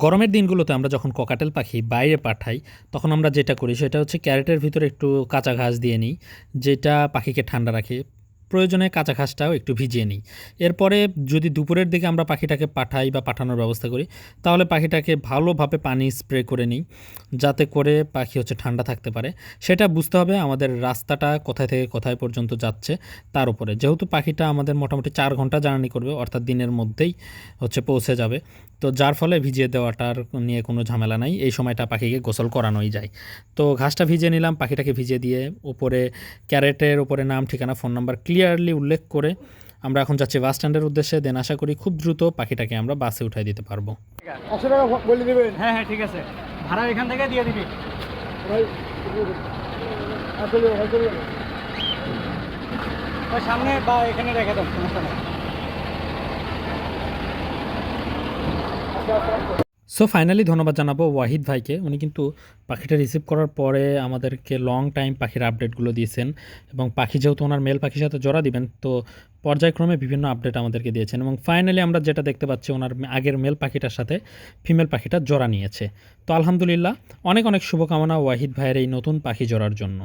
গরমের দিনগুলোতে আমরা যখন ককাটেল পাখি বাইরে পাঠাই, তখন আমরা যেটা করি সেটা হচ্ছে ক্যারেটের ভিতরে একটু কাঁচা ঘাস দিয়ে নিই, যেটা পাখিকে ঠান্ডা রাখে। প্রয়োজনে কাঁচা ঘাসটাও একটু ভিজিয়ে নিই। এরপরে যদি দুপুরের দিকে আমরা পাখিটাকে পাঠাই বা পাঠানোর ব্যবস্থা করি, তাহলে পাখিটাকে ভালোভাবে পানি স্প্রে করে নিই, যাতে করে পাখি হচ্ছে ঠান্ডা থাকতে পারে। সেটা বুঝতে হবে আমাদের রাস্তাটা কোথায় থেকে কোথায় পর্যন্ত যাচ্ছে তার উপরে। যেহেতু পাখিটা আমাদের মোটামুটি 4 ঘন্টা জার্নি করবে, অর্থাৎ দিনের মধ্যেই হচ্ছে পৌঁছে যাবে। তো যার ফলে ভিজিয়ে দেওয়াটার নিয়ে কোনো ঝামেলা নাই, এই সময়টা পাখিকে গোসল করানোই যায়। তো ঘাসটা ভিজিয়ে নিলাম, পাখিটাকে ভিজিয়ে দিয়ে উপরে ক্যারেটের উপরে নাম, ঠিকানা, ফোন নাম্বার ক্লিয়ারলি উল্লেখ করে আমরা এখন যাচ্ছি বাস স্ট্যান্ডের উদ্দেশ্যে। দেন আশা করি খুব দ্রুত পাখিটাকে আমরা বাসে উঠাই দিতে পারবো। 100 টাকা বলে দিবেন। হ্যাঁ হ্যাঁ ঠিক আছে, ভাড়া এখান থেকে দিয়ে দিবি। ভাই আসলে আসলে ওই সামনে বা এখানে রেখে দেন, সমস্যা নেই। সো ফাইনালি ধন্যবাদ জানাবো ওয়াহিদ ভাইকে। উনি কিন্তু পাখিটা রিসিভ করার পরে আমাদেরকে লং টাইম পাখির আপডেটগুলো দিয়েছেন, এবং পাখি যেহেতু ওনার মেল পাখির সাথে জোড়া দিবেন, তো পর্যায়ক্রমে বিভিন্ন আপডেট আমাদেরকে দিয়েছেন, এবং ফাইনালি আমরা যেটা দেখতে পাচ্ছি ওনার আগের মেল পাখিটার সাথে ফিমেল পাখিটা জোড়া নিয়েছে। তো আলহামদুলিল্লাহ, অনেক অনেক শুভকামনা ওয়াহিদ ভাইয়ের এই নতুন পাখি জোড়ার জন্য।